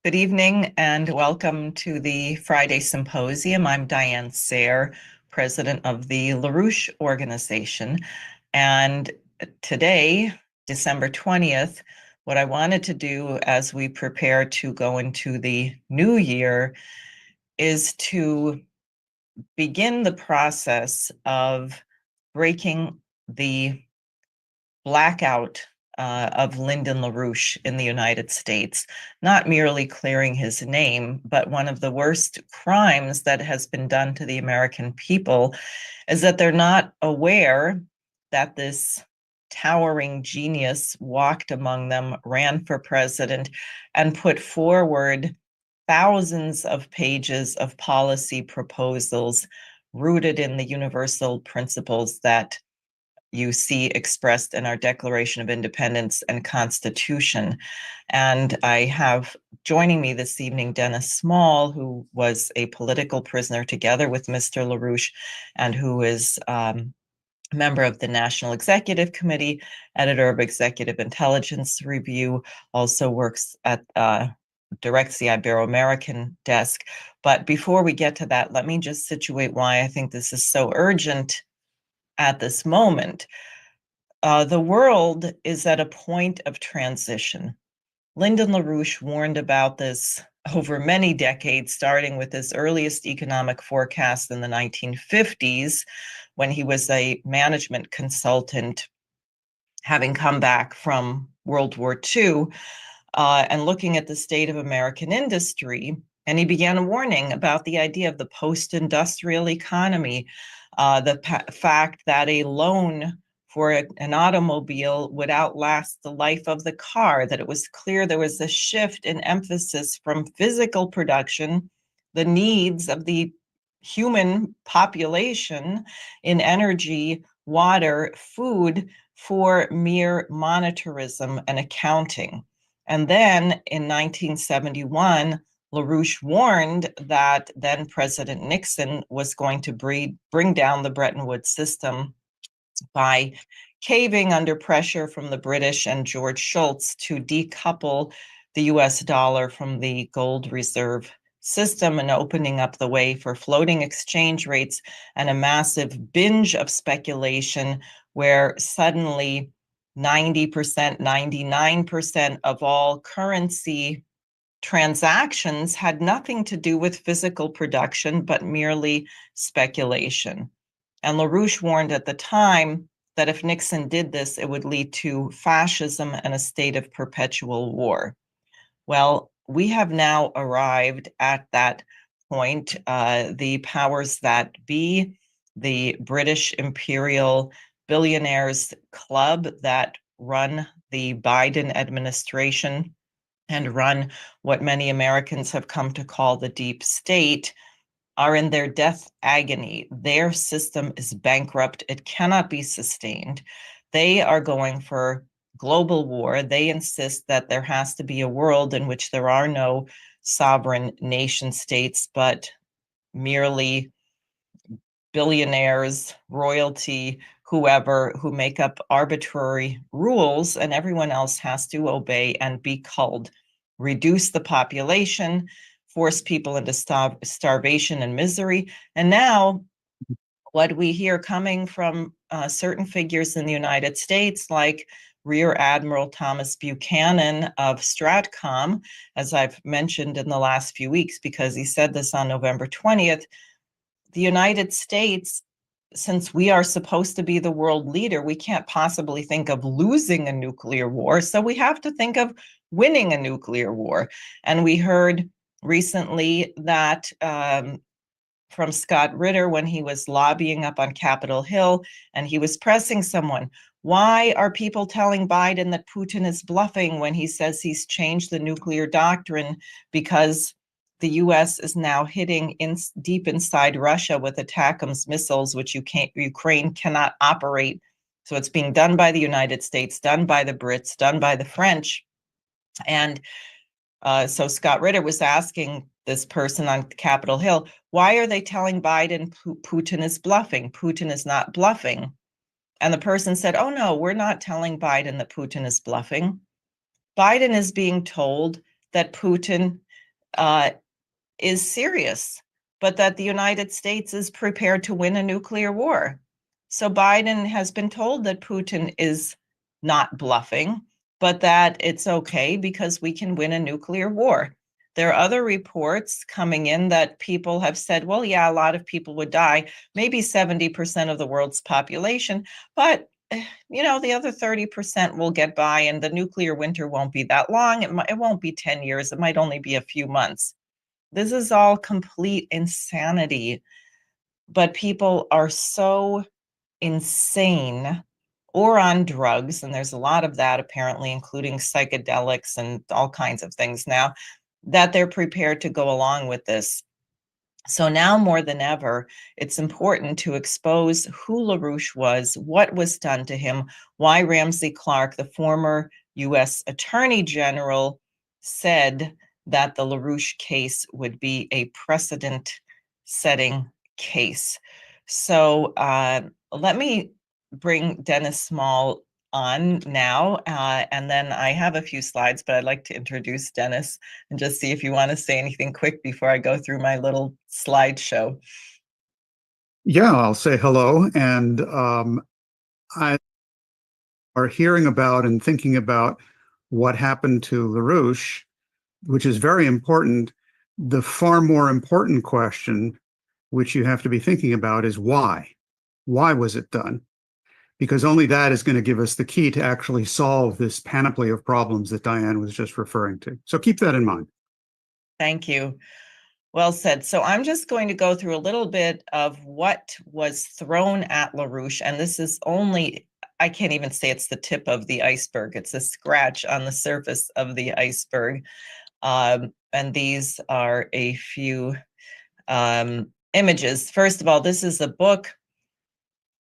Good evening and welcome to the Friday Symposium. I'm Diane Sayre, president of the LaRouche organization. And today, December 20th, what I wanted to do as we prepare to go into the new year is to begin the process of breaking the blackout of Lyndon LaRouche in the United States, not merely clearing his name, but one of the worst crimes that has been done to the American people is that they're not aware that this towering genius walked among them, ran for president, and put forward thousands of pages of policy proposals rooted in the universal principles that you see expressed in our Declaration of Independence and Constitution. And I have joining me this evening Dennis Small, who was a political prisoner together with Mr. LaRouche and who is member of the National Executive Committee, editor of Executive Intelligence Review, also works at directs the Ibero-American desk. But before we get to that, let me just situate why I think this is so urgent at this moment. The world is at a point of transition. Lyndon LaRouche warned about this over many decades, starting with his earliest economic forecast in the 1950s, when he was a management consultant, having come back from World War II, and looking at the state of American industry. And he began warning about the idea of the post-industrial economy, the fact that a loan for an automobile would outlast the life of the car, that it was clear there was a shift in emphasis from physical production, the needs of the human population in energy, water, food, for mere monetarism and accounting. And then in 1971, LaRouche warned that then President Nixon was going to bring down the Bretton Woods system by caving under pressure from the British and George Shultz to decouple the US dollar from the gold reserve system and opening up the way for floating exchange rates and a massive binge of speculation where suddenly 90%, 99% of all currency transactions had nothing to do with physical production, but merely speculation. And LaRouche warned at the time that if Nixon did this, it would lead to fascism and a state of perpetual war. Well, we have now arrived at that point. The powers that be, the British Imperial Billionaires Club that run the Biden administration and run what many Americans have come to call the deep state, are in their death agony. Their system is bankrupt. It cannot be sustained. They are going for global war. They insist that there has to be a world in which there are no sovereign nation states, but merely billionaires, royalty, whoever, who make up arbitrary rules, and everyone else has to obey and be culled. Reduce the population, force people into starvation and misery. And now, what we hear coming from certain figures in the United States, like Rear Admiral Thomas Buchanan of Stratcom, as I've mentioned in the last few weeks, because he said this on November 20th, the United States, since we are supposed to be the world leader, we can't possibly think of losing a nuclear war. So we have to think of winning a nuclear war. And we heard recently that from Scott Ritter when he was lobbying up on Capitol Hill and he was pressing someone, why are people telling Biden that Putin is bluffing when he says he's changed the nuclear doctrine because the US is now hitting deep inside Russia with ATACMS missiles, which Ukraine cannot operate. So it's being done by the United States, done by the Brits, done by the French. And so Scott Ritter was asking this person on Capitol Hill, why are they telling Biden Putin is bluffing? Putin is not bluffing. And the person said, oh no, we're not telling Biden that Putin is bluffing. Biden is being told that Putin is serious, but that the United States is prepared to win a nuclear war. So Biden has been told that Putin is not bluffing, but that it's okay because we can win a nuclear war. There are other reports coming in that people have said, well, yeah, a lot of people would die, maybe 70% of the world's population, but the other 30% will get by, and the nuclear winter won't be that long. It won't be 10 years. It might only be a few months. This is all complete insanity, but people are so insane or on drugs, and there's a lot of that apparently, including psychedelics and all kinds of things now, that they're prepared to go along with this. So now more than ever, it's important to expose who LaRouche was, what was done to him, why Ramsey Clark, the former U.S. Attorney General, said that the LaRouche case would be a precedent-setting case. So let me bring Dennis Small on now, and then I have a few slides, but I'd like to introduce Dennis and just see if you want to say anything quick before I go through my little slideshow. Yeah, I'll say hello. And I are hearing about and thinking about what happened to LaRouche, which is very important. The far more important question, which you have to be thinking about, is why? Why was it done? Because only that is going to give us the key to actually solve this panoply of problems that Diane was just referring to. So keep that in mind. Thank you. Well said. So I'm just going to go through a little bit of what was thrown at LaRouche, and this is only, I can't even say it's the tip of the iceberg. It's a scratch on the surface of the iceberg. And these are a few images. First of all, this is a book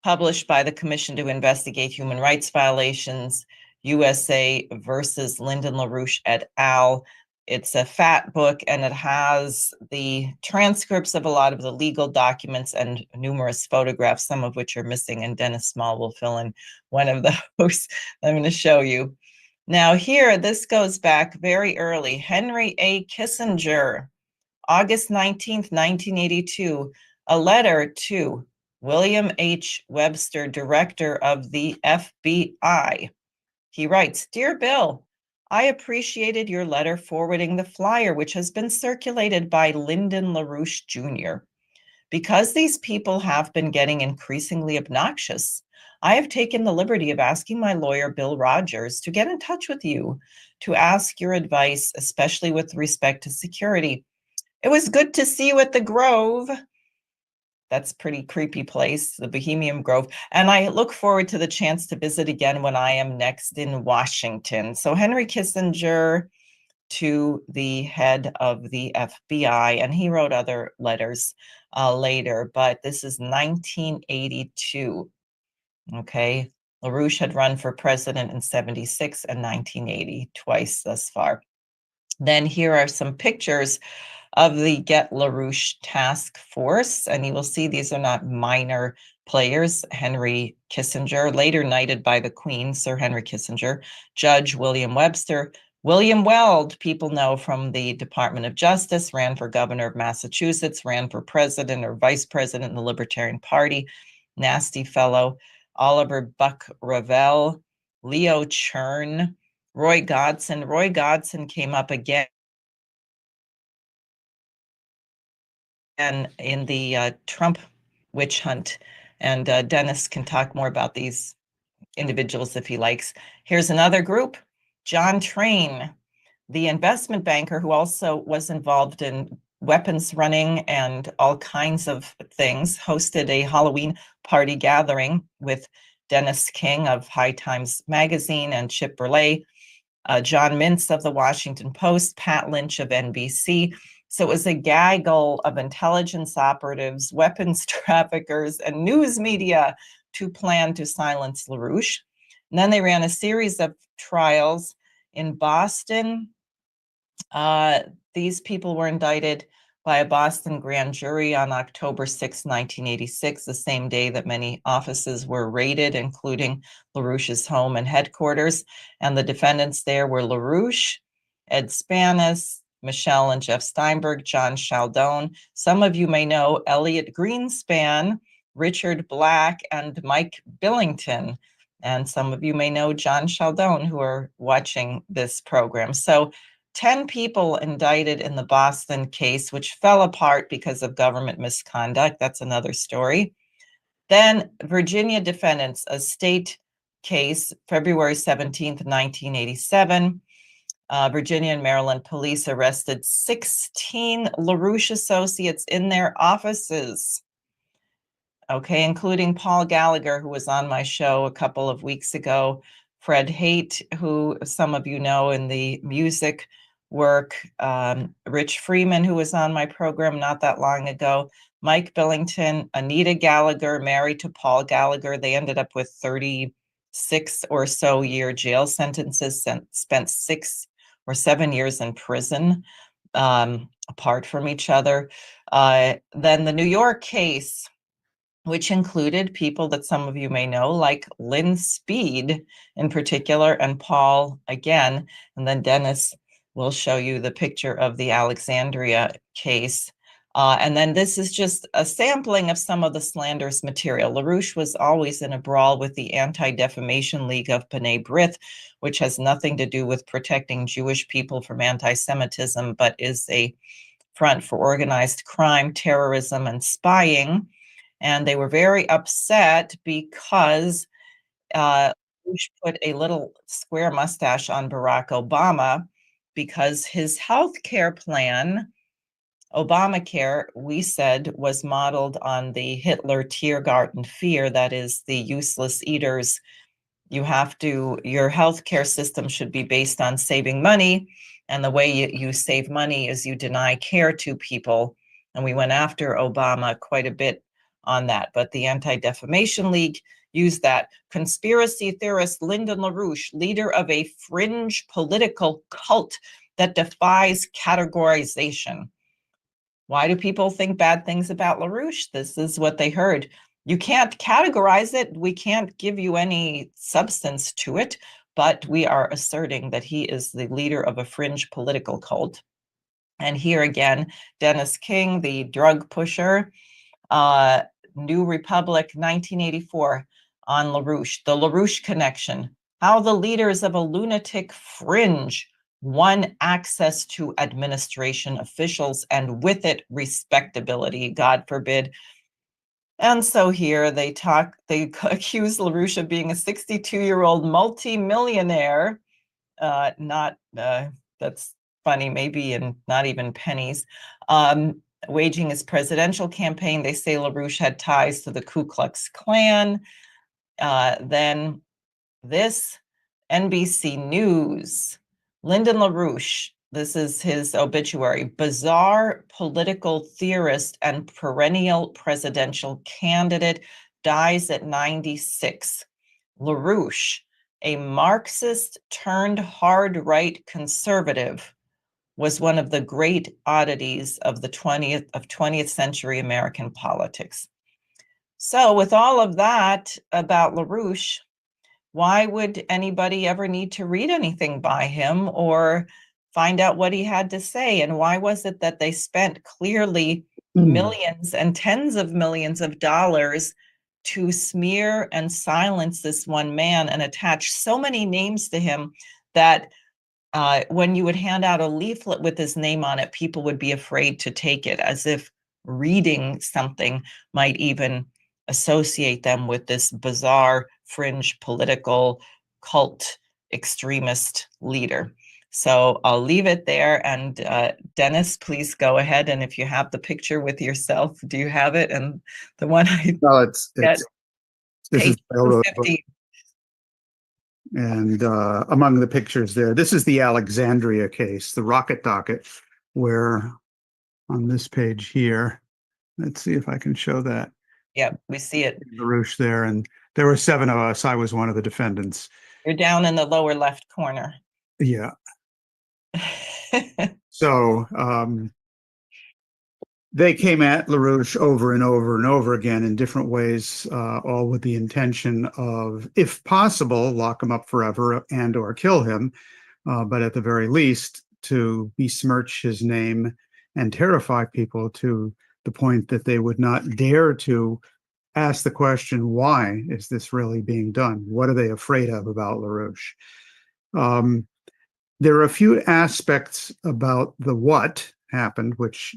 published by the Commission to Investigate Human Rights Violations, USA versus Lyndon LaRouche et al. It's a fat book, and it has the transcripts of a lot of the legal documents and numerous photographs, some of which are missing, and Dennis Small will fill in one of those. I'm going to show you. Now here, this goes back very early. Henry A. Kissinger, August 19th, 1982, a letter to William H. Webster, director of the FBI. He writes, "Dear Bill, I appreciated your letter forwarding the flyer, which has been circulated by Lyndon LaRouche Jr. Because these people have been getting increasingly obnoxious, I have taken the liberty of asking my lawyer, Bill Rogers, to get in touch with you to ask your advice, especially with respect to security. It was good to see you at the Grove." That's a pretty creepy place, the Bohemian Grove. "And I look forward to the chance to visit again when I am next in Washington." So Henry Kissinger to the head of the FBI, and he wrote other letters later, but this is 1982. Okay. LaRouche had run for president in 76 and 1980, twice thus far. Then here are some pictures of the Get LaRouche Task Force, and you will see these are not minor players. Henry Kissinger, later knighted by the Queen, Sir Henry Kissinger, Judge William Webster, William Weld, people know from the Department of Justice, ran for governor of Massachusetts, ran for president or vice president in the Libertarian Party, nasty fellow, Oliver Buck Revelle, Leo Chern, Roy Godson. Roy Godson came up again and in the Trump witch hunt. And Dennis can talk more about these individuals if he likes. Here's another group, John Train, the investment banker who also was involved in weapons running and all kinds of things, hosted a Halloween party gathering with Dennis King of High Times Magazine and Chip Burley, John Mintz of the Washington Post, Pat Lynch of NBC. So it was a gaggle of intelligence operatives, weapons traffickers, and news media to plan to silence LaRouche. And then they ran a series of trials in Boston. These people were indicted by a Boston grand jury on October 6, 1986, the same day that many offices were raided, including LaRouche's home and headquarters. And the defendants there were LaRouche, Ed Spanis, Michelle and Jeff Steinberg, John Chaldone. Some of you may know Elliot Greenspan, Richard Black, and Mike Billington. And some of you may know John Chaldone who are watching this program. So 10 people indicted in the Boston case, which fell apart because of government misconduct. That's another story. Then Virginia defendants, a state case, February 17th, 1987. Virginia and Maryland police arrested 16 LaRouche associates in their offices. Okay, including Paul Gallagher, who was on my show a couple of weeks ago, Fred Haight, who some of you know in the music work, Rich Freeman, who was on my program not that long ago, Mike Billington, Anita Gallagher, married to Paul Gallagher. They ended up with 36 or so year jail sentences, spent 6 or 7 years in prison apart from each other. Then the New York case, which included people that some of you may know, like Lynn Speed in particular, and Paul again. And then Dennis will show you the picture of the Alexandria case. And then this is just a sampling of some of the slanderous material. LaRouche was always in a brawl with the Anti-Defamation League of B'nai B'rith, which has nothing to do with protecting Jewish people from anti-Semitism, but is a front for organized crime, terrorism, and spying. And they were very upset because Bush put a little square mustache on Barack Obama because his health care plan, Obamacare, we said, was modeled on the Hitler Tiergarten fear, that is the useless eaters. Your healthcare system should be based on saving money. And the way you save money is you deny care to people. And we went after Obama quite a bit on that. But the Anti-Defamation League used that. Conspiracy theorist Lyndon LaRouche, leader of a fringe political cult that defies categorization. Why do people think bad things about LaRouche? This is what they heard. You can't categorize it. We can't give you any substance to it, but we are asserting that he is the leader of a fringe political cult. And here again, Dennis King, the drug pusher, New Republic, 1984, on LaRouche, the LaRouche connection, how the leaders of a lunatic fringe won access to administration officials and with it respectability, God forbid. And so here they accuse LaRouche of being a 62-year-old multimillionaire, that's funny, maybe, and not even pennies, waging his presidential campaign. They say LaRouche had ties to the Ku Klux Klan. Then this, NBC News, Lyndon LaRouche, this is his obituary, bizarre political theorist and perennial presidential candidate, dies at 96. LaRouche, a Marxist turned hard right conservative, was one of the great oddities of the 20th century American politics. So with all of that about LaRouche, why would anybody ever need to read anything by him or find out what he had to say? And why was it that they spent clearly millions and tens of millions of dollars to smear and silence this one man and attach so many names to him that when you would hand out a leaflet with his name on it, people would be afraid to take it, as if reading something might even associate them with this bizarre fringe political cult extremist leader. So I'll leave it there. And Dennis, please go ahead. And if you have the picture with yourself, do you have it? And the one I this is railroad. And among the pictures there, this is the Alexandria case, the rocket docket, where on this page here, let's see if I can show that. Yeah, we see it. LaRouche there, and there were 7 of us. I was one of the defendants. You're down in the lower left corner. Yeah. So they came at LaRouche over and over and over again in different ways, all with the intention of, if possible, lock him up forever and or kill him. But at the very least, to besmirch his name and terrify people to the point that they would not dare to ask the question, why is this really being done? What are they afraid of about LaRouche? There are a few aspects about the what happened, which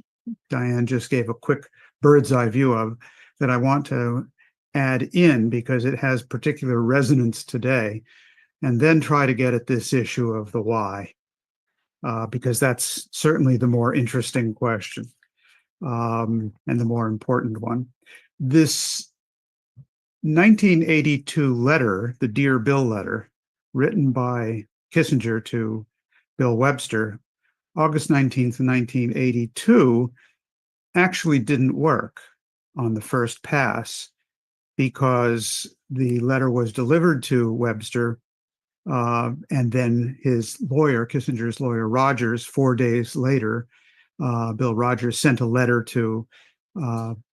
Diane just gave a quick bird's eye view of, that I want to add in because it has particular resonance today, and then try to get at this issue of the why, because that's certainly the more interesting question, and the more important one. This 1982 letter, the Dear Bill letter, written by Kissinger to Bill Webster, August 19th, 1982, actually didn't work on the first pass because the letter was delivered to Webster, and then his lawyer, Kissinger's lawyer, Rogers, 4 days later, Bill Rogers sent a letter to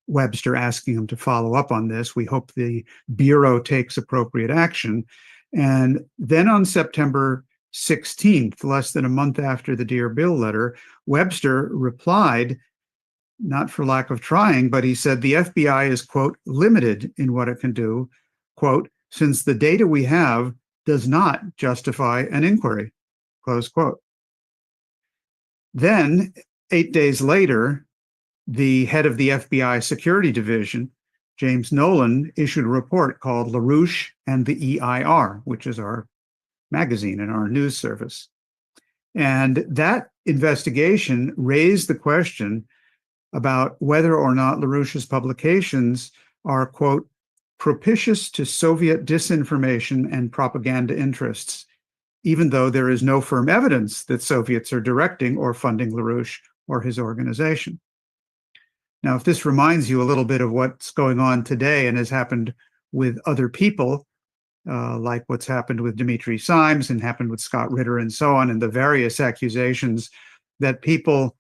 Webster asking him to follow up on this. We hope the Bureau takes appropriate action. And then on September 16th, less than a month after the Dear Bill letter, Webster replied, not for lack of trying, but he said the FBI is, quote, limited in what it can do, quote, since the data we have does not justify an inquiry, close quote. Then, 8 days later, the head of the FBI Security Division, James Nolan, issued a report called LaRouche and the EIR, which is our magazine and our news service. And that investigation raised the question about whether or not LaRouche's publications are, quote, propitious to Soviet disinformation and propaganda interests, even though there is no firm evidence that Soviets are directing or funding LaRouche or his organization. Now, if this reminds you a little bit of what's going on today and has happened with other people, like what's happened with Dimitri Simes and happened with Scott Ritter and so on, and the various accusations that people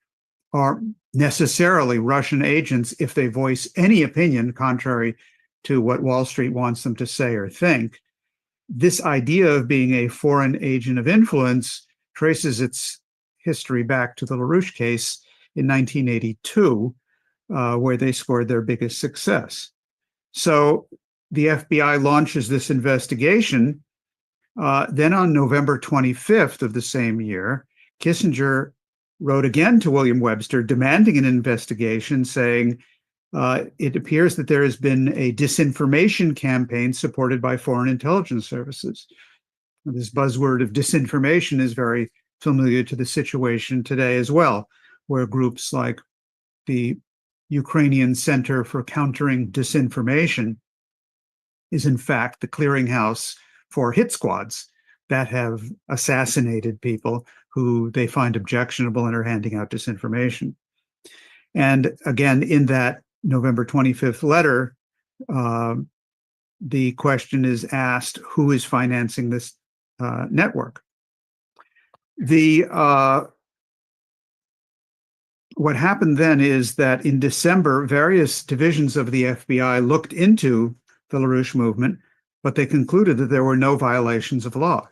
are necessarily Russian agents if they voice any opinion contrary to what Wall Street wants them to say or think, this idea of being a foreign agent of influence traces its history back to the LaRouche case in 1982, where they scored their biggest success. So the FBI launches this investigation. Then on November 25th of the same year, Kissinger wrote again to William Webster demanding an investigation, saying, it appears that there has been a disinformation campaign supported by foreign intelligence services. This buzzword of disinformation is very familiar to the situation today as well, where groups like the Ukrainian Center for Countering Disinformation is in fact the clearinghouse for hit squads that have assassinated people who they find objectionable and are handing out disinformation. And again, in that November 25th letter, the question is asked, who is financing this network? What happened then is that in December, various divisions of the FBI looked into the LaRouche movement, but they concluded that there were no violations of law.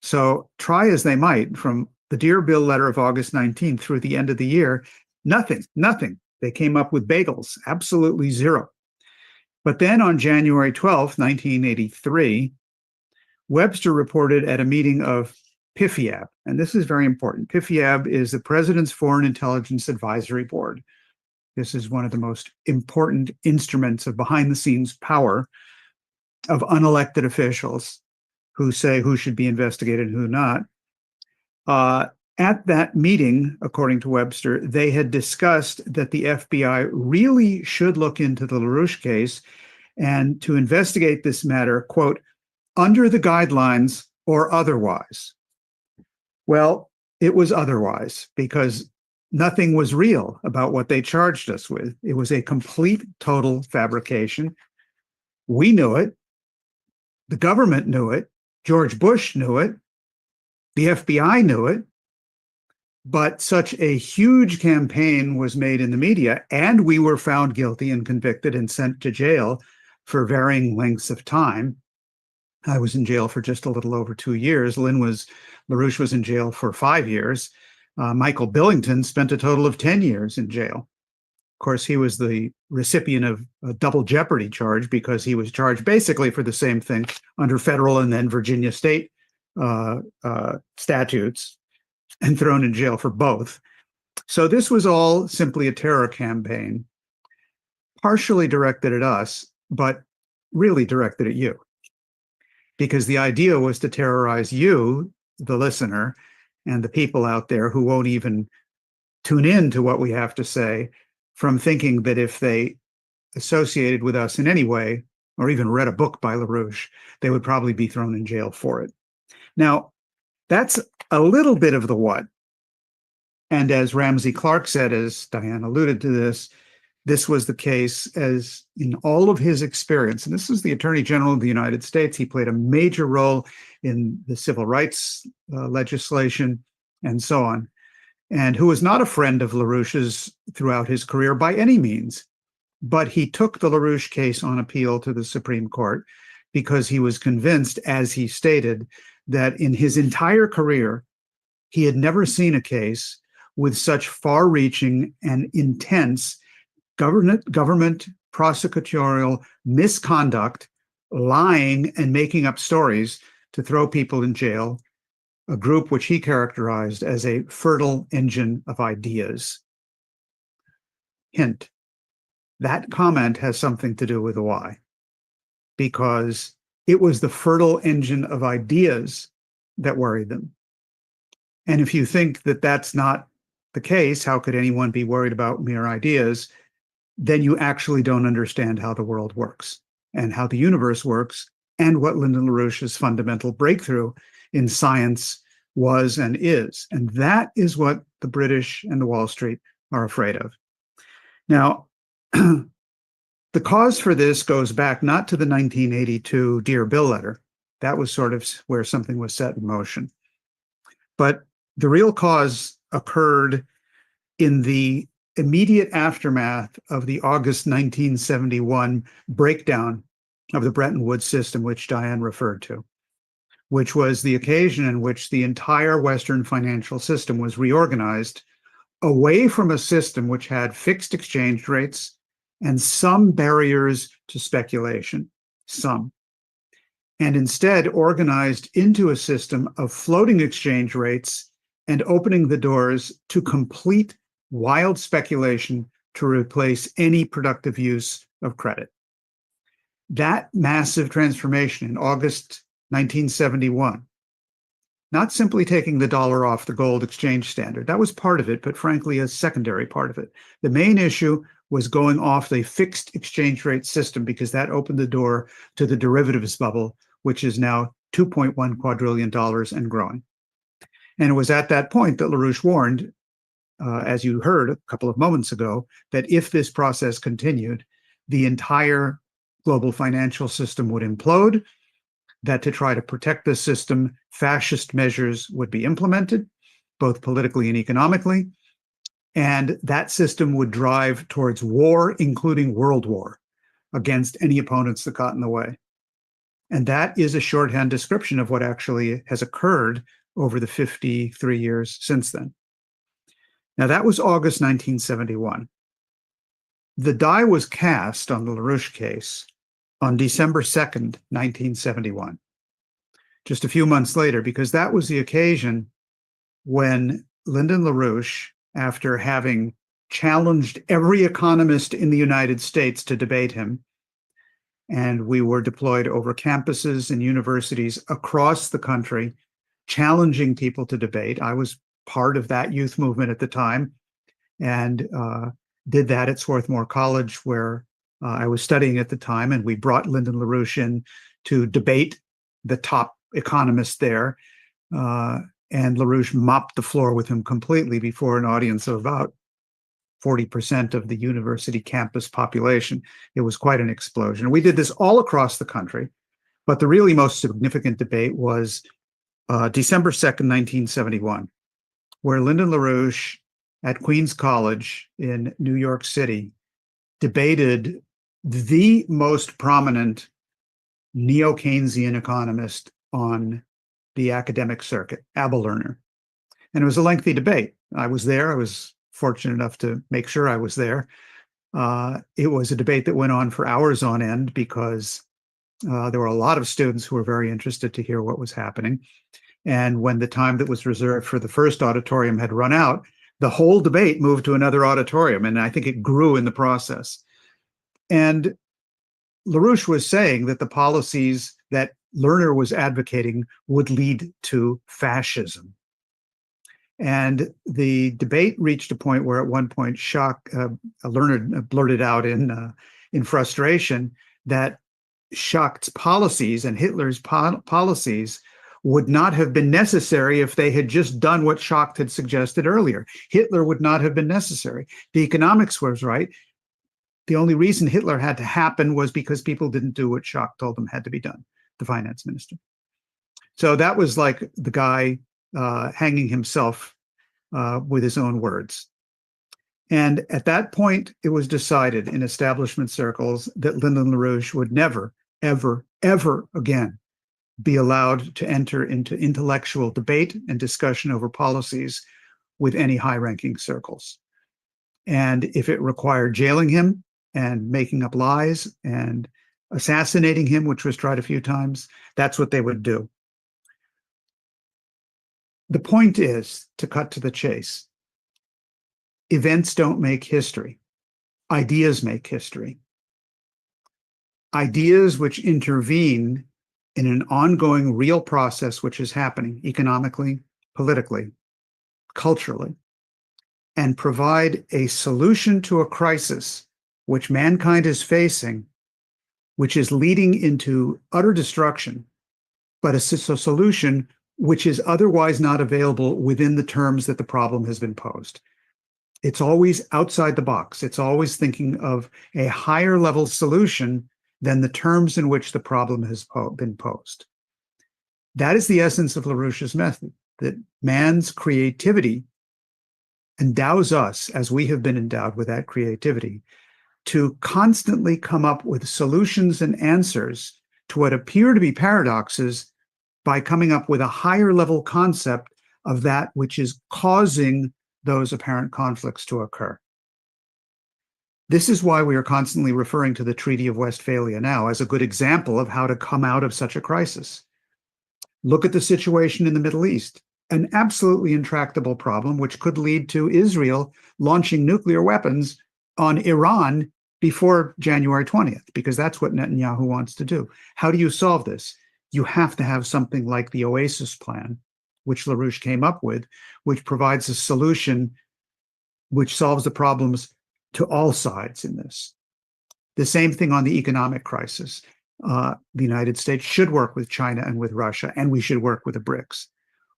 So try as they might, from the Dear Bill letter of August 19th through the end of the year, nothing. They came up with bagels, absolutely zero. But then on January 12th, 1983, Webster reported at a meeting of PIFIAB, and this is very important. PIFIAB is the President's Foreign Intelligence Advisory Board. This is one of the most important instruments of behind-the-scenes power of unelected officials who say who should be investigated and who not. At that meeting, according to Webster, they had discussed that the FBI really should look into the LaRouche case and to investigate this matter, quote, under the guidelines or otherwise. Well, it was otherwise because nothing was real about what they charged us with. It was a complete, total fabrication. We knew it. The government knew it. George Bush knew it. The FBI knew it. But such a huge campaign was made in the media, and we were found guilty and convicted and sent to jail for varying lengths of time. I was in jail for just a little over 2 years. LaRouche was in jail for 5 years. Michael Billington spent a total of 10 years in jail. Of course, he was the recipient of a double jeopardy charge because he was charged basically for the same thing under federal and then Virginia state statutes and thrown in jail for both. So this was all simply a terror campaign, partially directed at us, but really directed at you. Because the idea was to terrorize you, the listener, and the people out there who won't even tune in to what we have to say, from thinking that if they associated with us in any way, or even read a book by LaRouche, they would probably be thrown in jail for it. Now, that's a little bit of the what. And as Ramsey Clark said, as Diane alluded to this was the case as in all of his experience. And this is the Attorney General of the United States. He played a major role in the civil rights legislation and so on, and who was not a friend of LaRouche's throughout his career by any means. But he took the LaRouche case on appeal to the Supreme Court because he was convinced, as he stated, that in his entire career, he had never seen a case with such far-reaching and intense government prosecutorial misconduct, lying and making up stories to throw people in jail, a group which he characterized as a fertile engine of ideas. Hint, that comment has something to do with the why, because it was the fertile engine of ideas that worried them. And if you think that that's not the case, how could anyone be worried about mere ideas? Then you actually don't understand how the world works and how the universe works and what Lyndon LaRouche's fundamental breakthrough in science was and is. And that is what the British and the Wall Street are afraid of. Now, the cause for this goes back not to the 1982 Dear Bill letter. That was sort of where something was set in motion. But the real cause occurred in the immediate aftermath of the August 1971 breakdown of the Bretton Woods system, which Diane referred to, which was the occasion in which the entire Western financial system was reorganized away from a system which had fixed exchange rates and some barriers to speculation, and instead organized into a system of floating exchange rates and opening the doors to complete wild speculation to replace any productive use of credit. That massive transformation in August 1971, not simply taking the dollar off the gold exchange standard, that was part of it, but frankly, a secondary part of it. The main issue was going off the fixed exchange rate system because that opened the door to the derivatives bubble, which is now $2.1 quadrillion and growing. And it was at that point that LaRouche warned, as you heard a couple of moments ago, that if this process continued, the entire global financial system would implode, that to try to protect the system, fascist measures would be implemented, both politically and economically, and that system would drive towards war, including world war, against any opponents that got in the way. And that is a shorthand description of what actually has occurred over the 53 years since then. Now, that was August 1971. The die was cast on the LaRouche case on December 2nd, 1971, just a few months later, because that was the occasion when Lyndon LaRouche, after having challenged every economist in the United States to debate him, and we were deployed over campuses and universities across the country, challenging people to debate. I was part of that youth movement at the time and did that at Swarthmore College, where I was studying at the time, and we brought Lyndon LaRouche in to debate the top economists there. And LaRouche mopped the floor with him completely before an audience of about 40% of the university campus population. It was quite an explosion. We did this all across the country, but the really most significant debate was December 2nd, 1971, where Lyndon LaRouche at Queens College in New York City debated the most prominent neo-Keynesian economist on the academic circuit, Abel Lerner. And it was a lengthy debate. I was there. I was fortunate enough to make sure I was there. It was a debate that went on for hours on end because there were a lot of students who were very interested to hear what was happening. And when the time that was reserved for the first auditorium had run out, the whole debate moved to another auditorium. And I think it grew in the process. And LaRouche was saying that the policies that Lerner was advocating would lead to fascism. And the debate reached a point where at one point Lerner blurted out in frustration that Schacht's policies and Hitler's policies would not have been necessary if they had just done what Schacht had suggested earlier. Hitler would not have been necessary. The economics was right. The only reason Hitler had to happen was because people didn't do what Schacht told them had to be done, the finance minister. So that was like the guy hanging himself with his own words. And at that point, it was decided in establishment circles that Lyndon LaRouche would never, ever, ever again be allowed to enter into intellectual debate and discussion over policies with any high-ranking circles. And if it required jailing him and making up lies and assassinating him, which was tried a few times, that's what they would do. The point is, to cut to the chase, events don't make history. Ideas make history. Ideas which intervene in an ongoing real process which is happening economically, politically, culturally, and provide a solution to a crisis which mankind is facing, which is leading into utter destruction, but a solution which is otherwise not available within the terms that the problem has been posed. It's always outside the box. It's always thinking of a higher level solution than the terms in which the problem has been posed. That is the essence of LaRouche's method, that man's creativity endows us, as we have been endowed with that creativity, to constantly come up with solutions and answers to what appear to be paradoxes by coming up with a higher level concept of that which is causing those apparent conflicts to occur. This is why we are constantly referring to the Treaty of Westphalia now as a good example of how to come out of such a crisis. Look at the situation in the Middle East, an absolutely intractable problem which could lead to Israel launching nuclear weapons on Iran before January 20th, because that's what Netanyahu wants to do. How do you solve this? You have to have something like the Oasis Plan, which LaRouche came up with, which provides a solution which solves the problems to all sides in this. The same thing on the economic crisis. The United States should work with China and with Russia, and we should work with the BRICS.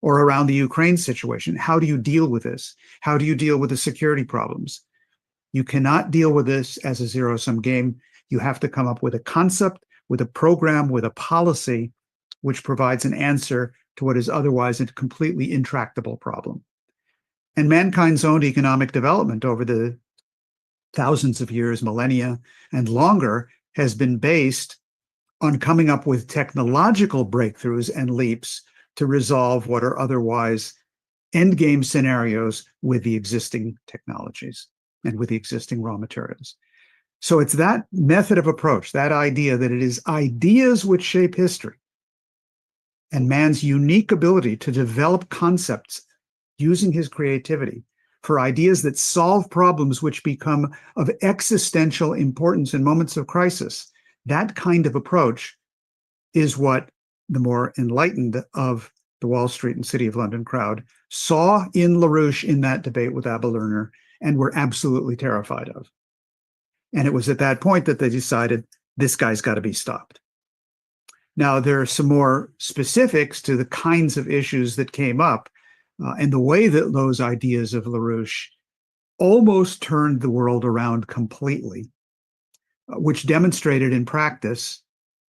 Or around the Ukraine situation, how do you deal with this? How do you deal with the security problems? You cannot deal with this as a zero-sum game. You have to come up with a concept, with a program, with a policy, which provides an answer to what is otherwise a completely intractable problem. And mankind's own economic development over the thousands of years, millennia, and longer has been based on coming up with technological breakthroughs and leaps to resolve what are otherwise endgame scenarios with the existing technologies and with the existing raw materials. So it's that method of approach, that idea that it is ideas which shape history, and man's unique ability to develop concepts using his creativity for ideas that solve problems which become of existential importance in moments of crisis. That kind of approach is what the more enlightened of the Wall Street and City of London crowd saw in LaRouche in that debate with Abba Lerner and were absolutely terrified of. And it was at that point that they decided this guy's got to be stopped. Now, there are some more specifics to the kinds of issues that came up and the way that those ideas of LaRouche almost turned the world around completely, which demonstrated in practice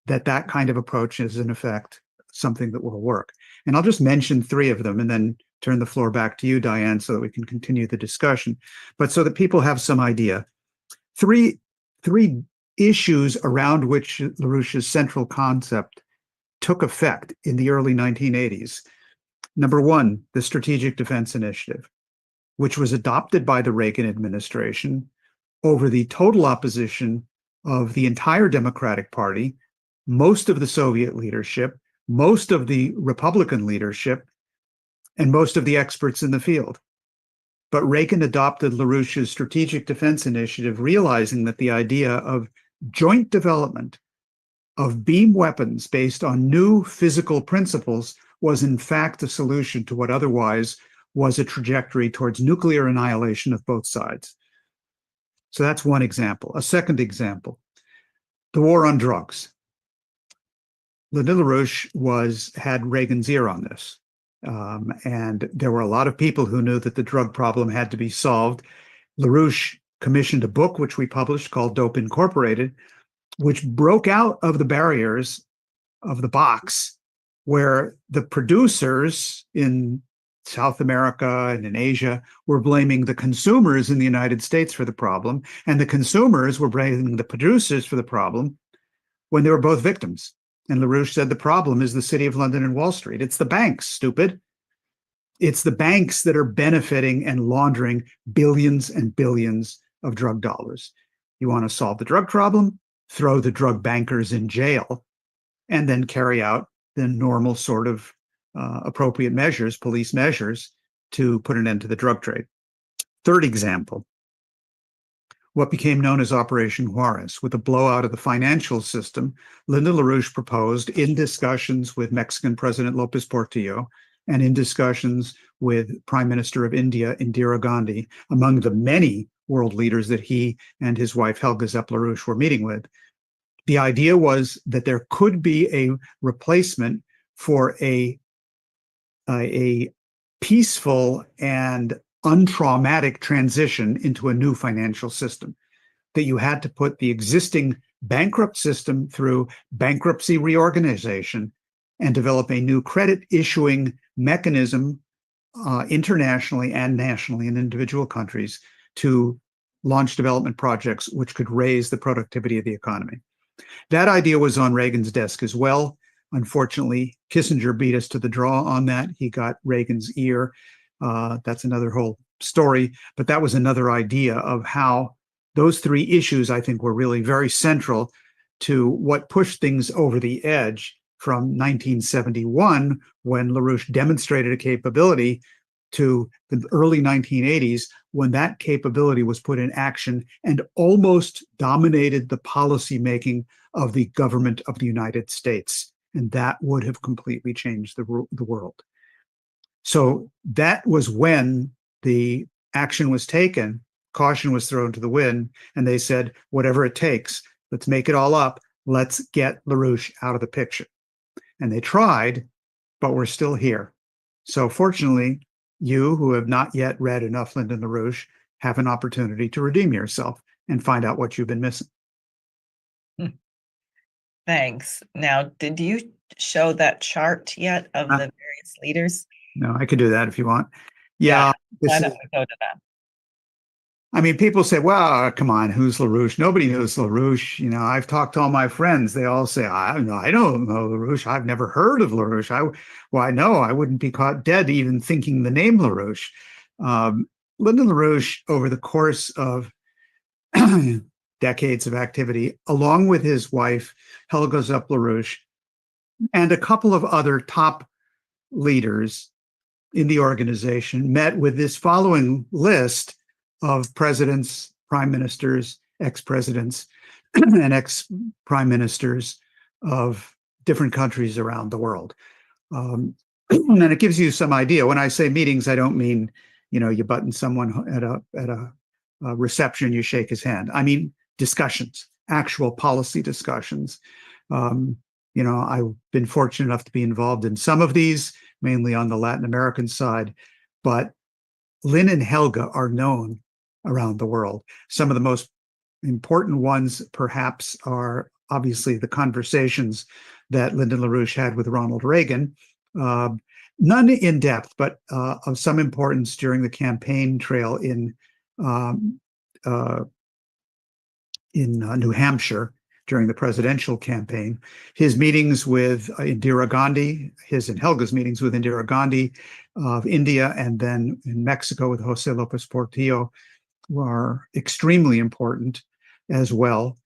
that that kind of approach is, in effect, something that will work. And I'll just mention three of them and then turn the floor back to you, Diane, so that we can continue the discussion. But so that people have some idea. Three issues around which LaRouche's central concept took effect in the early 1980s. Number one, the Strategic Defense Initiative, which was adopted by the Reagan administration over the total opposition of the entire Democratic Party, most of the Soviet leadership, most of the Republican leadership, and most of the experts in the field. But Reagan adopted LaRouche's Strategic Defense Initiative, realizing that the idea of joint development of beam weapons based on new physical principles was in fact a solution to what otherwise was a trajectory towards nuclear annihilation of both sides. So that's one example. A second example, the war on drugs. Lyndon LaRouche had Reagan's ear on this. And there were a lot of people who knew that the drug problem had to be solved. LaRouche commissioned a book, which we published, called Dope Incorporated, which broke out of the barriers of the box where the producers in South America and in Asia were blaming the consumers in the United States for the problem, and the consumers were blaming the producers for the problem when they were both victims. And LaRouche said the problem is the City of London and Wall Street. It's the banks, stupid. It's the banks that are benefiting and laundering billions and billions of drug dollars. You want to solve the drug problem? Throw the drug bankers in jail, and then carry out the normal sort of appropriate measures, police measures, to put an end to the drug trade. Third example, what became known as Operation Juarez. With the blowout of the financial system, Lyndon LaRouche proposed, in discussions with Mexican President Lopez Portillo and in discussions with Prime Minister of India, Indira Gandhi, among the many world leaders that he and his wife Helga Zepp-LaRouche were meeting with, the idea was that there could be a replacement for a peaceful and untraumatic transition into a new financial system, that you had to put the existing bankrupt system through bankruptcy reorganization and develop a new credit issuing mechanism internationally and nationally in individual countries to launch development projects which could raise the productivity of the economy. That idea was on Reagan's desk as well. Unfortunately, Kissinger beat us to the draw on that. He got Reagan's ear. That's another whole story, but that was another idea of how those three issues, I think, were really very central to what pushed things over the edge from 1971, when LaRouche demonstrated a capability, to the early 1980s, when that capability was put in action and almost dominated the policy making of the government of the United States. And that would have completely changed the world. So that was when the action was taken, caution was thrown to the wind, and they said, whatever it takes, let's make it all up. Let's get LaRouche out of the picture. And they tried, but we're still here. So fortunately, you who have not yet read enough Lyndon LaRouche have an opportunity to redeem yourself and find out what you've been missing. Thanks. Now, did you show that chart yet of the various leaders? No, I could do that if you want. Yeah. Why don't we go to that? I mean, people say, well, come on, who's LaRouche? Nobody knows LaRouche. You know, I've talked to all my friends. They all say, I don't know LaRouche. I've never heard of LaRouche. I know I wouldn't be caught dead even thinking the name LaRouche. Lyndon LaRouche, over the course of decades of activity, along with his wife, Helga Zepp-LaRouche, and a couple of other top leaders in the organization, met with this following list of presidents, prime ministers, ex-presidents, and ex-prime ministers of different countries around the world. And it gives you some idea. When I say meetings, I don't mean, you button someone at a reception, you shake his hand. I mean discussions, actual policy discussions. I've been fortunate enough to be involved in some of these, mainly on the Latin American side, but Lynn and Helga are known around the world. Some of the most important ones, perhaps, are obviously the conversations that Lyndon LaRouche had with Ronald Reagan, none in depth, but of some importance during the campaign trail in New Hampshire during the presidential campaign. His meetings with Indira Gandhi, his and Helga's meetings with Indira Gandhi of India, and then in Mexico with Jose Lopez Portillo were extremely important as well.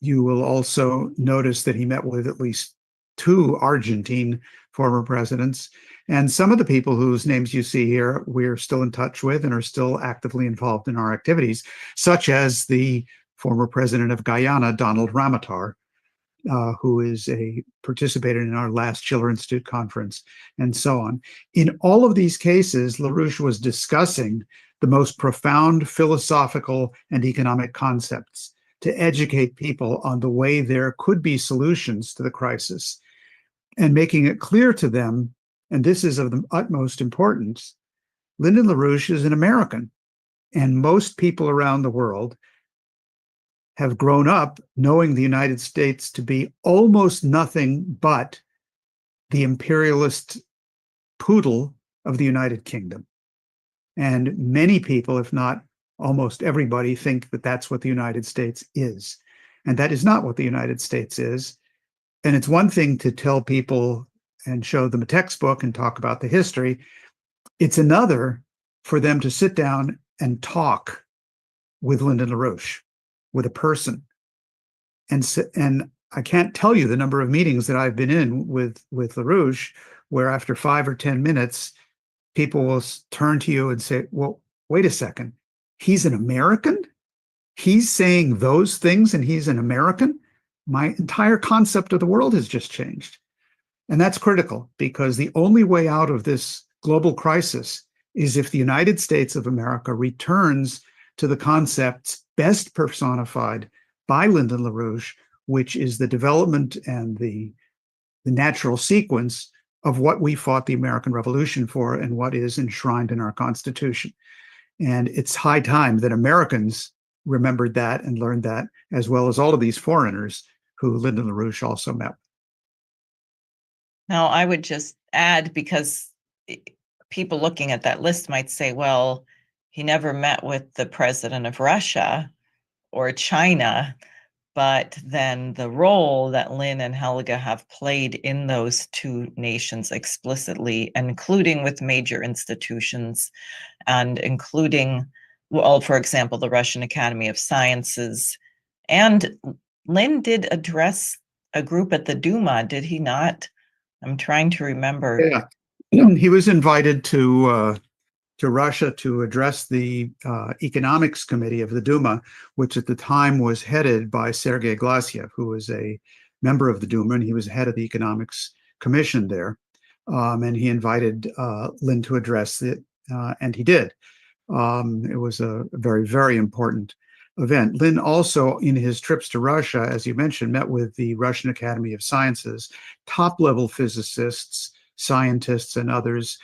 You will also notice that he met with at least 2 Argentine former presidents, and some of the people whose names you see here we're still in touch with and are still actively involved in our activities, such as the former president of Guyana, Donald Ramotar, who participated in our last Schiller Institute conference, and so on. In all of these cases, LaRouche was discussing the most profound philosophical and economic concepts to educate people on the way there could be solutions to the crisis, and making it clear to them, and this is of the utmost importance, Lyndon LaRouche is an American, and most people around the world have grown up knowing the United States to be almost nothing but the imperialist poodle of the United Kingdom. And many people, if not almost everybody, think that that's what the United States is. And that is not what the United States is. And it's one thing to tell people and show them a textbook and talk about the history. It's another for them to sit down and with Lyndon LaRouche, with a person. And I can't tell you the number of meetings that I've been in with LaRouche, where after 5 or 10 minutes, people will turn to you and say, well, wait a second, he's an American? He's saying those things and he's an American? My entire concept of the world has just changed. And that's critical, because the only way out of this global crisis is if the United States of America returns to the concepts best personified by Lyndon LaRouche, which is the development and the natural sequence of what we fought the American Revolution for and what is enshrined in our Constitution. And it's high time that Americans remembered that and learned that, as well as all of these foreigners who Lyndon LaRouche also met. Now, I would just add, because people looking at that list might say, well, he never met with the president of Russia or China, but then the role that Lynn and Helga have played in those 2 nations explicitly, including with major institutions and including, well, for example, the Russian Academy of Sciences. And Lynn did address a group at the Duma, did he not? I'm trying to remember. Yeah, he was invited to Russia to address the economics committee of the Duma, which at the time was headed by Sergei Glasiev, who was a member of the Duma, and he was head of the economics commission there. And he invited Lynn to address it, and he did. It was a very, very important event. Lynn also, in his trips to Russia, as you mentioned, met with the Russian Academy of Sciences, top-level physicists, scientists, and others.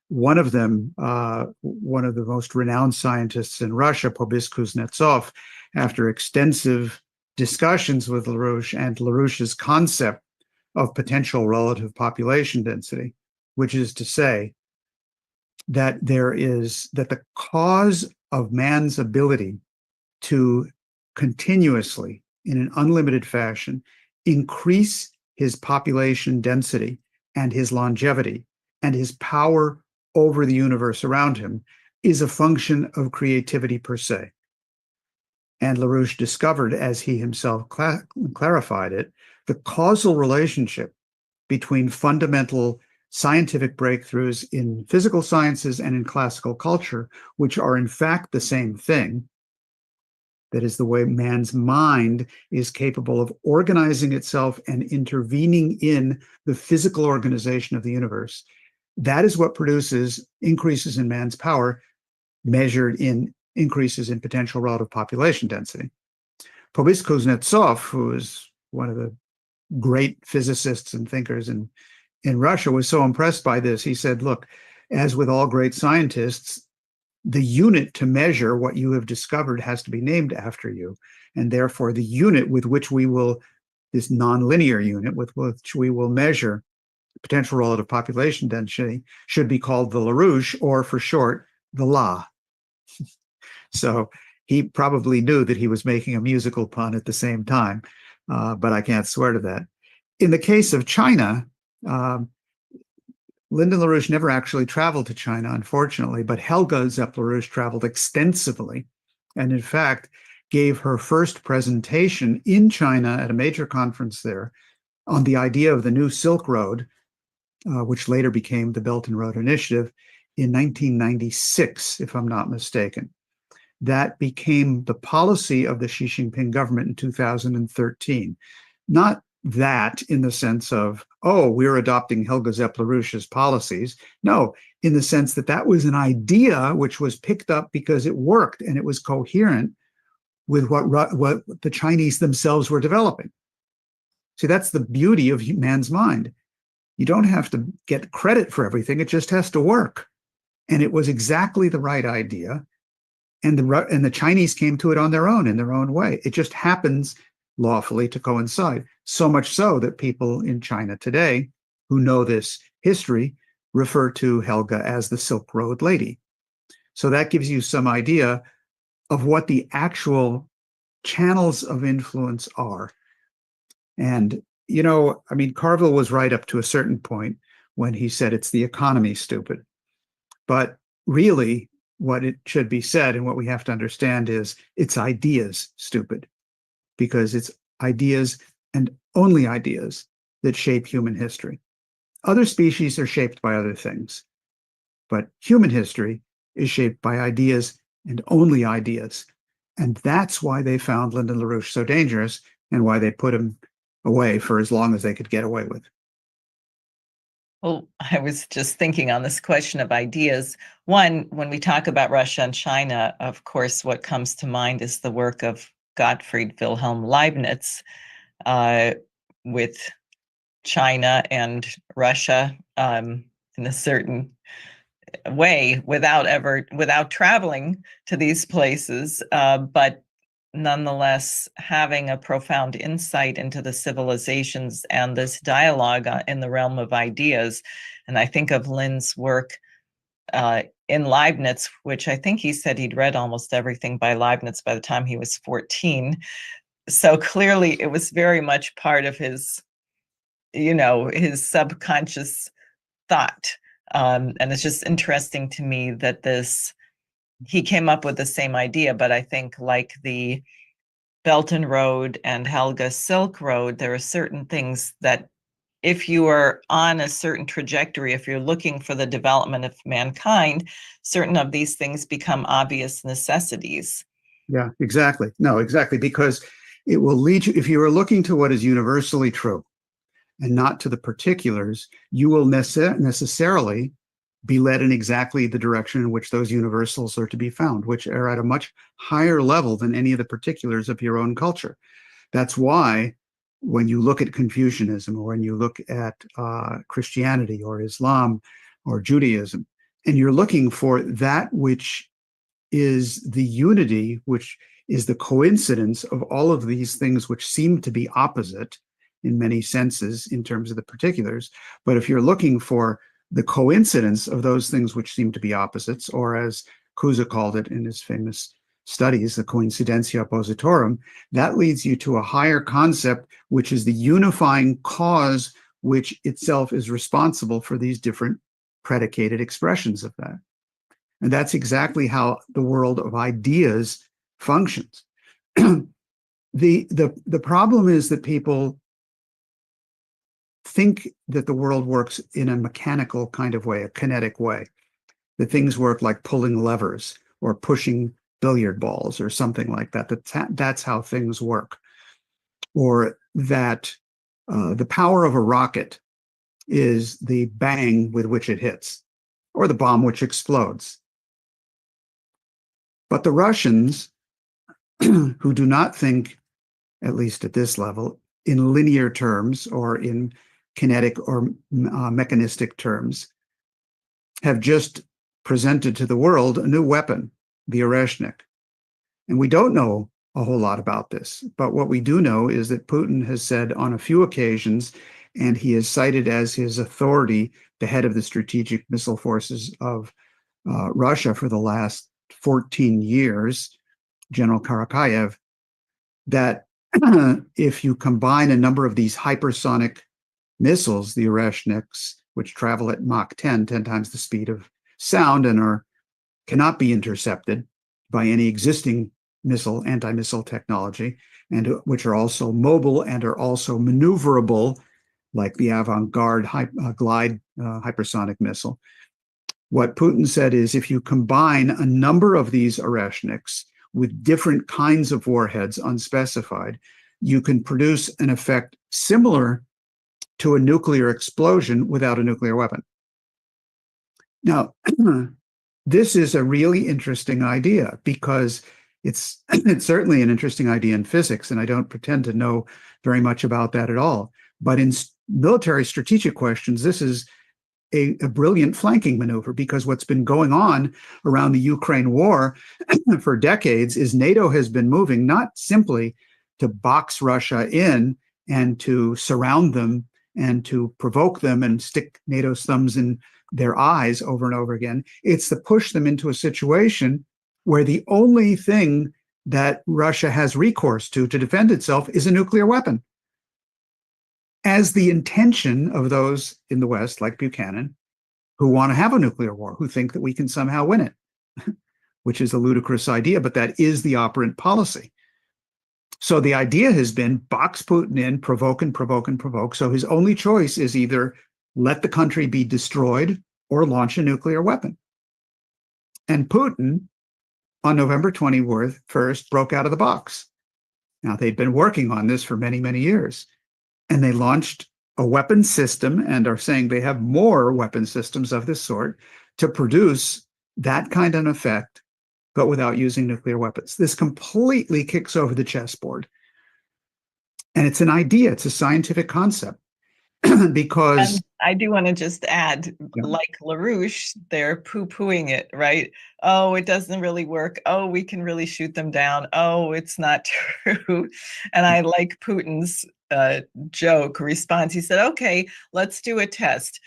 One of them, one of the most renowned scientists in Russia, Boris Kuznetsov, after extensive discussions with LaRouche and LaRouche's concept of potential relative population density, which is to say that the cause of man's ability to continuously, in an unlimited fashion, increase his population density and his longevity and his power over the universe around him is a function of creativity per se. And LaRouche discovered, as he himself clarified it, the causal relationship between fundamental scientific breakthroughs in physical sciences and in classical culture, which are in fact the same thing. That is the way man's mind is capable of organizing itself and intervening in the physical organization of the universe. That is what produces increases in man's power, measured in increases in potential relative population density. Boris Kuznetsov, who is one of the great physicists and thinkers in Russia, was so impressed by this. He said, look, as with all great scientists, the unit to measure what you have discovered has to be named after you. And therefore, the unit with which we will, this nonlinear unit with which we will measure potential relative population density, should be called the LaRouche, or for short, the La. So he probably knew that he was making a musical pun at the same time, but I can't swear to that. In the case of China, Lyndon LaRouche never actually traveled to China, unfortunately, but Helga Zepp-LaRouche traveled extensively, and in fact gave her first presentation in China at a major conference there on the idea of the new Silk Road, which later became the Belt and Road Initiative, in 1996, if I'm not mistaken. That became the policy of the Xi Jinping government in 2013. Not that in the sense of, oh, we're adopting Helga Zepp-LaRouche's policies. No, in the sense that that was an idea which was picked up because it worked and it was coherent with what the Chinese themselves were developing. See, that's the beauty of man's mind. You don't have to get credit for everything. It just has to work. And it was exactly the right idea. And the Chinese came to it on their own, in their own way. It just happens lawfully to coincide. So much so that people in China today who know this history refer to Helga as the Silk Road Lady. So that gives you some idea of what the actual channels of influence are. And, you know, I mean, Carville was right up to a certain point when he said it's the economy, stupid. But really, what it should be said and what we have to understand is it's ideas, stupid, because it's ideas and only ideas that shape human history. Other species are shaped by other things, but human history is shaped by ideas and only ideas. And that's why they found Lyndon LaRouche so dangerous and why they put him away for as long as they could get away with. Well, I was just thinking on this question of ideas. One, when we talk about Russia and China, of course, what comes to mind is the work of Gottfried Wilhelm Leibniz with China and Russia in a certain way without traveling to these places, but nonetheless having a profound insight into the civilizations and this dialogue in the realm of ideas. And I think of Lynn's work in Leibniz, which I think he said he'd read almost everything by Leibniz by the time he was 14. So clearly it was very much part of his, his subconscious thought. And it's just interesting to me that he came up with the same idea, but I think like the Belt and Road and Helga Silk Road, there are certain things that if you are on a certain trajectory, if you're looking for the development of mankind, certain of these things become obvious necessities. Yeah, exactly. No, exactly. Because it will lead you, if you are looking to what is universally true and not to the particulars, you will necessarily be led in exactly the direction in which those universals are to be found, which are at a much higher level than any of the particulars of your own culture. That's why when you look at Confucianism or when you look at Christianity or Islam or Judaism, and you're looking for that which is the unity, which is the coincidence of all of these things which seem to be opposite in many senses in terms of the particulars. But if you're looking for the coincidence of those things which seem to be opposites, or as Cusa called it in his famous studies, the coincidentia oppositorum, that leads you to a higher concept, which is the unifying cause, which itself is responsible for these different predicated expressions of that. And that's exactly how the world of ideas functions. The problem is that people think that the world works in a mechanical kind of way, a kinetic way, that things work like pulling levers or pushing billiard balls or something like that. That's how things work. Or that the power of a rocket is the bang with which it hits, or the bomb which explodes. But the Russians, who do not think, at least at this level, in linear terms or in kinetic or mechanistic terms, have just presented to the world a new weapon, the Oreshnik. And we don't know a whole lot about this, but what we do know is that Putin has said on a few occasions, and he is cited as his authority, the head of the strategic missile forces of Russia for the last 14 years, General Karakayev, that if you combine a number of these hypersonic missiles, the Oreshniks, which travel at Mach 10, 10 times the speed of sound and cannot be intercepted by any existing anti-missile technology, and which are also mobile and are also maneuverable, like the Avant-Garde glide hypersonic missile. What Putin said is, if you combine a number of these Oreshniks with different kinds of warheads, unspecified, you can produce an effect similar to a nuclear explosion without a nuclear weapon. Now, this is a really interesting idea because it's certainly an interesting idea in physics, and I don't pretend to know very much about that at all. But in military strategic questions, this is a brilliant flanking maneuver, because what's been going on around the Ukraine war for decades is NATO has been moving not simply to box Russia in and to surround them and to provoke them and stick NATO's thumbs in their eyes over and over again. It's to push them into a situation where the only thing that Russia has recourse to defend itself is a nuclear weapon. As the intention of those in the West, like Buchanan, who want to have a nuclear war, who think that we can somehow win it, which is a ludicrous idea, but that is the operant policy. So the idea has been box Putin in, provoke and provoke and provoke. So his only choice is either let the country be destroyed or launch a nuclear weapon. And Putin, on November 21st, broke out of the box. Now, they'd been working on this for many, many years. And they launched a weapon system and are saying they have more weapon systems of this sort to produce that kind of effect, but without using nuclear weapons. This completely kicks over the chessboard. And it's an idea, it's a scientific concept. Because and I do want to just add, like LaRouche, they're poo-pooing it, right? Oh, it doesn't really work. Oh, we can really shoot them down. Oh, it's not true. And I like Putin's joke response. He said, okay, let's do a test.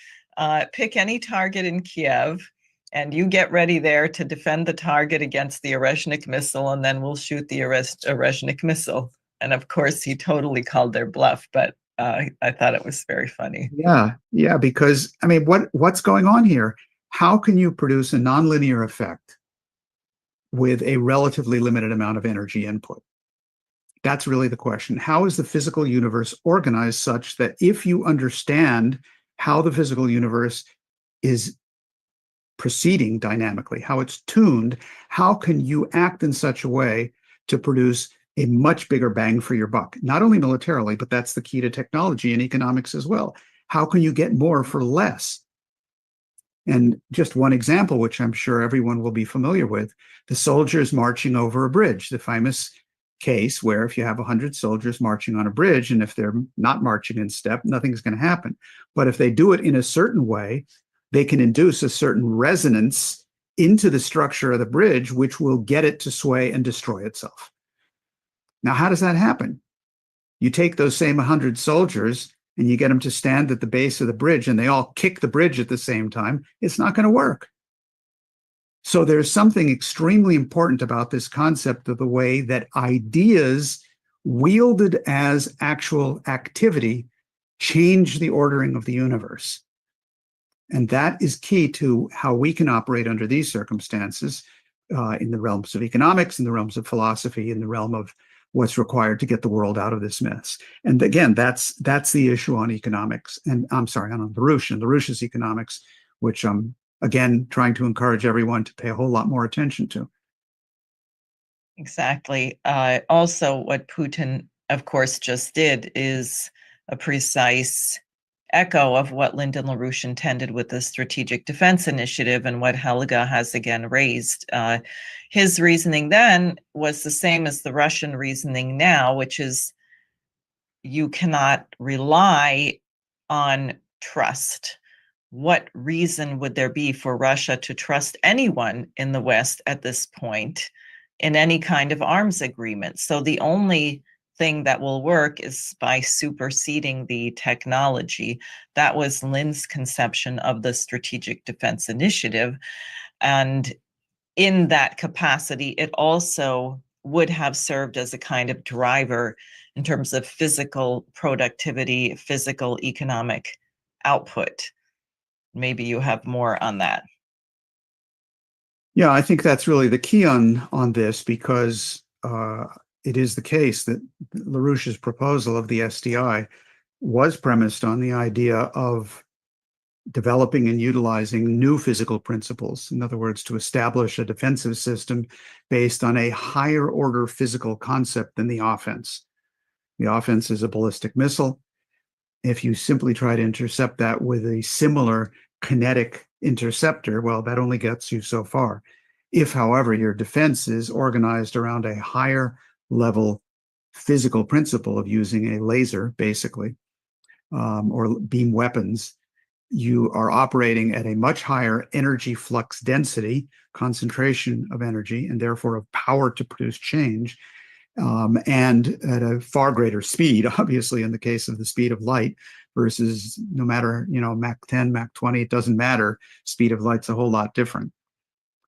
Pick any target in Kiev, and you get ready there to defend the target against the Oreshnik missile, and then we'll shoot the Oreshnik missile. And of course, he totally called their bluff, but I thought it was very funny. Yeah, because I mean, what's going on here? How can you produce a nonlinear effect with a relatively limited amount of energy input? That's really the question. How is the physical universe organized such that if you understand how the physical universe is proceeding dynamically, how it's tuned, how can you act in such a way to produce a much bigger bang for your buck, not only militarily, but that's the key to technology and economics as well. How can you get more for less? And just one example, which I'm sure everyone will be familiar with, the soldiers marching over a bridge, the famous case where if you have 100 soldiers marching on a bridge, and if they're not marching in step, nothing's going to happen. But if they do it in a certain way, they can induce a certain resonance into the structure of the bridge, which will get it to sway and destroy itself. Now, how does that happen? You take those same 100 soldiers and you get them to stand at the base of the bridge and they all kick the bridge at the same time. It's not going to work. So there's something extremely important about this concept of the way that ideas wielded as actual activity change the ordering of the universe. And that is key to how we can operate under these circumstances in the realms of economics, in the realms of philosophy, in the realm of what's required to get the world out of this mess. And again, that's the issue on economics. And I'm sorry, on LaRouche and LaRouche's economics, which I'm, again, trying to encourage everyone to pay a whole lot more attention to. Exactly. Also, what Putin, of course, just did is a precise echo of what Lyndon LaRouche intended with the Strategic Defense Initiative and what Helga has again raised. His reasoning then was the same as the Russian reasoning now, which is you cannot rely on trust. What reason would there be for Russia to trust anyone in the West at this point in any kind of arms agreement? So the only thing that will work is by superseding the technology. That was Lynn's conception of the Strategic Defense Initiative. And in that capacity, it also would have served as a kind of driver in terms of physical productivity, physical economic output. Maybe you have more on that. Yeah, I think that's really the key on this, because it is the case that LaRouche's proposal of the SDI was premised on the idea of developing and utilizing new physical principles. In other words, to establish a defensive system based on a higher order physical concept than the offense. The offense is a ballistic missile. If you simply try to intercept that with a similar kinetic interceptor, well, that only gets you so far. If, however, your defense is organized around a higher level physical principle of using a laser, basically, or beam weapons, you are operating at a much higher energy flux density, concentration of energy, and therefore of power to produce change, and at a far greater speed, obviously, in the case of the speed of light, versus no matter, Mach 10, Mach 20, it doesn't matter. Speed of light's a whole lot different.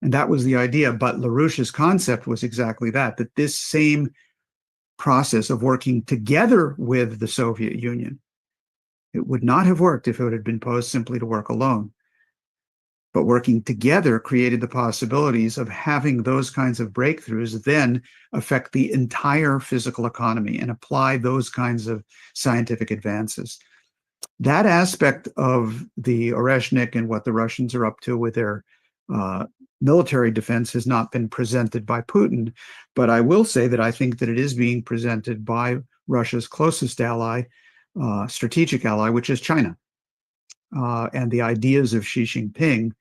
And that was the idea. But LaRouche's concept was exactly that this same process of working together with the Soviet Union, it would not have worked if it had been posed simply to work alone. But working together created the possibilities of having those kinds of breakthroughs then affect the entire physical economy and apply those kinds of scientific advances. That aspect of the Oreshnik and what the Russians are up to with their military defense has not been presented by Putin, but I will say that I think that it is being presented by Russia's closest ally, strategic ally, which is China. And the ideas of Xi Jinping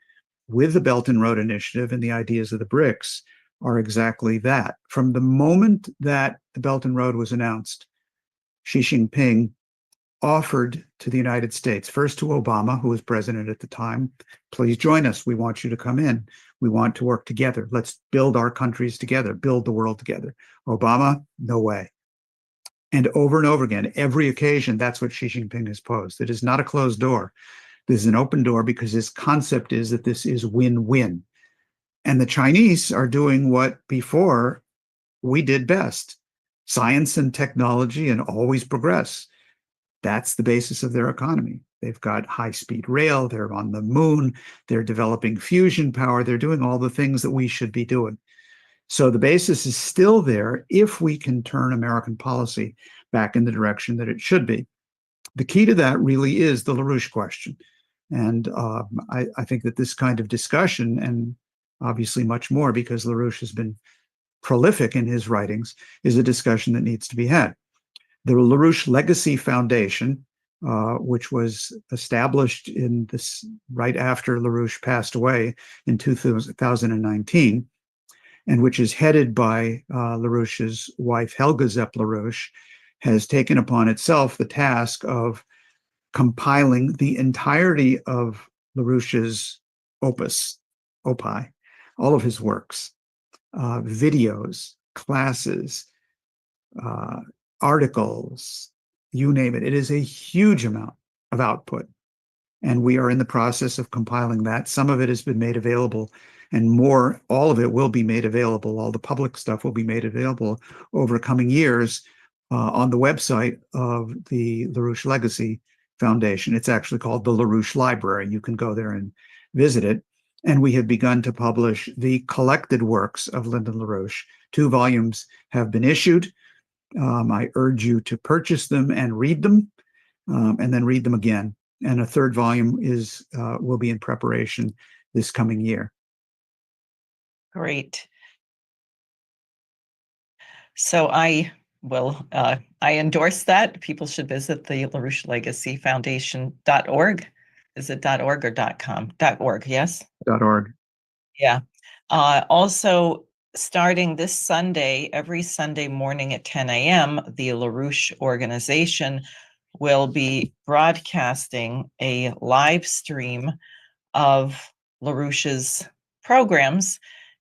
with the Belt and Road Initiative and the ideas of the BRICS are exactly that. From the moment that the Belt and Road was announced, Xi Jinping offered to the United States, first to Obama, who was president at the time, please join us. We want you to come in. We want to work together. Let's build our countries together, build the world together. Obama, no way. And over again, every occasion, that's what Xi Jinping has posed. It is not a closed door. This is an open door because his concept is that this is win-win. And the Chinese are doing what before we did best: science and technology, and always progress. That's the basis of their economy. They've got high-speed rail, they're on the moon, they're developing fusion power, they're doing all the things that we should be doing. So the basis is still there if we can turn American policy back in the direction that it should be. The key to that really is the LaRouche question. And I think that this kind of discussion, and obviously much more because LaRouche has been prolific in his writings, is a discussion that needs to be had. The LaRouche Legacy Foundation, which was established in this right after LaRouche passed away in 2019, and which is headed by LaRouche's wife, Helga Zepp-LaRouche, has taken upon itself the task of compiling the entirety of LaRouche's opus, all of his works, videos, classes, articles, you name it. It is a huge amount of output. And we are in the process of compiling that. Some of it has been made available, and more, all of it will be made available. All the public stuff will be made available over coming years on the website of the LaRouche Legacy Foundation. It's actually called the LaRouche Library. You can go there and visit it. And we have begun to publish the collected works of Lyndon LaRouche. 2 volumes have been issued. I urge you to purchase them and read them, and then read them again. And a 3rd volume will be in preparation this coming year. Great. So I endorse that. People should visit the LaRouche Legacy Foundation.org. Is it .org or .com? .org, yes? .org. Yeah. Also, starting this Sunday, every Sunday morning at 10 a.m., the LaRouche organization will be broadcasting a live stream of LaRouche's programs.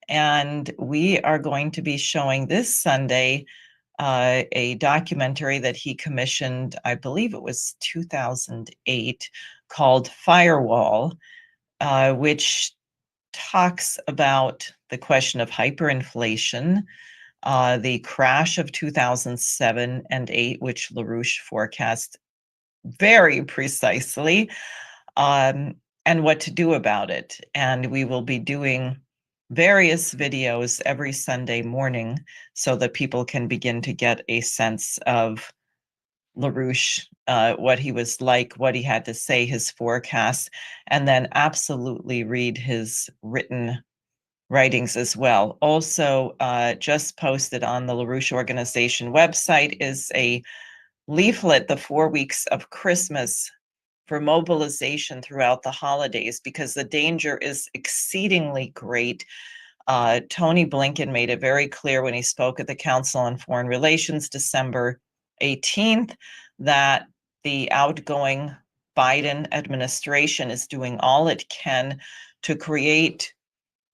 And we are going to be showing this Sunday a documentary that he commissioned, I believe it was 2008, called Firewall, which talks about the question of hyperinflation, the crash of 2007 and 8, which LaRouche forecast very precisely, and what to do about it. And we will be doing various videos every Sunday morning so that people can begin to get a sense of LaRouche, what he was like, what he had to say, his forecasts, and then absolutely read his writings as well. Also, just posted on the LaRouche organization website is a leaflet, The 4 Weeks of Christmas, for mobilization throughout the holidays, because the danger is exceedingly great. Tony Blinken made it very clear when he spoke at the Council on Foreign Relations December 18th that the outgoing Biden administration is doing all it can to create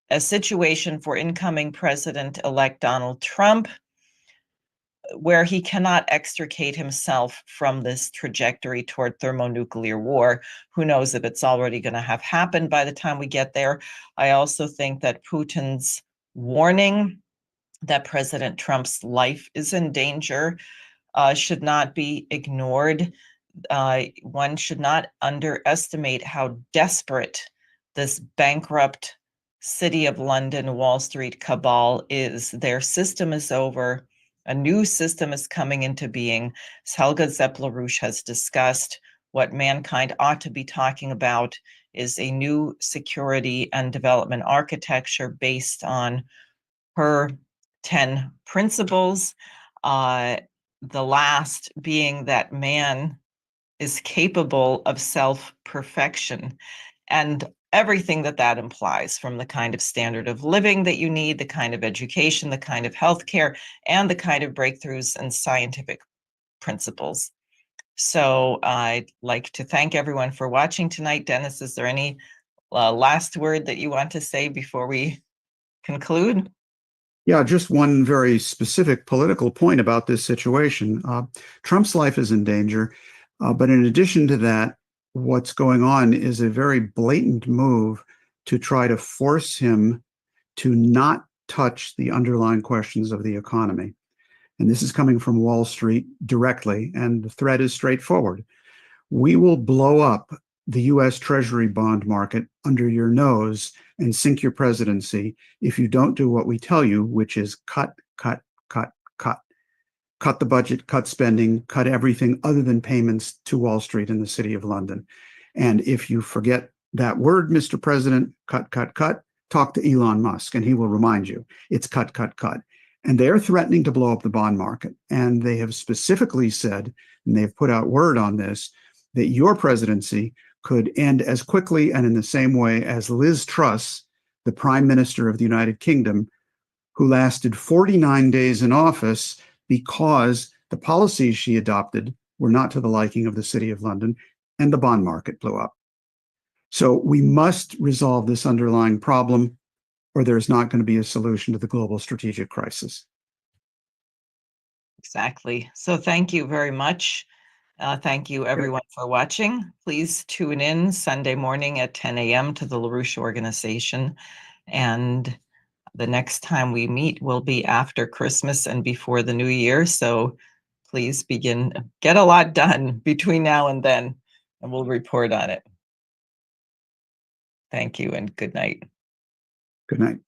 a situation for incoming President-elect Donald Trump where he cannot extricate himself from this trajectory toward thermonuclear war. Who knows if it's already going to have happened by the time we get there. I also think that Putin's warning that President Trump's life is in danger should not be ignored. One should not underestimate how desperate this bankrupt City of London, Wall Street cabal is. Their system is over. A new system is coming into being. As Helga Zepp-LaRouche has discussed, what mankind ought to be talking about is a new security and development architecture based on her 10 principles. The last being that man is capable of self-perfection and everything that that implies, from the kind of standard of living that you need, the kind of education, the kind of healthcare, and the kind of breakthroughs in scientific principles. So I'd like to thank everyone for watching tonight. Dennis, is there any last word that you want to say before we conclude? Yeah, just one very specific political point about this situation. Trump's life is in danger, but in addition to that, what's going on is a very blatant move to try to force him to not touch the underlying questions of the economy. And this is coming from Wall Street directly, and the threat is straightforward. We will blow up the US Treasury bond market under your nose and sink your presidency if you don't do what we tell you, which is cut, cut, cut, cut. Cut the budget, cut spending, cut everything other than payments to Wall Street and the City of London. And if you forget that word, Mr. President, cut, cut, cut, talk to Elon Musk and he will remind you it's cut, cut, cut. And they're threatening to blow up the bond market. And they have specifically said, and they've put out word on this, that your presidency could end as quickly and in the same way as Liz Truss, the Prime Minister of the United Kingdom, who lasted 49 days in office because the policies she adopted were not to the liking of the City of London, and the bond market blew up. So we must resolve this underlying problem, or there's not going to be a solution to the global strategic crisis. Exactly. So thank you very much. Thank you, everyone, for watching. Please tune in Sunday morning at 10 a.m. to the LaRouche organization. And the next time we meet will be after Christmas and before the new year. So please get a lot done between now and then, and we'll report on it. Thank you and good night. Good night.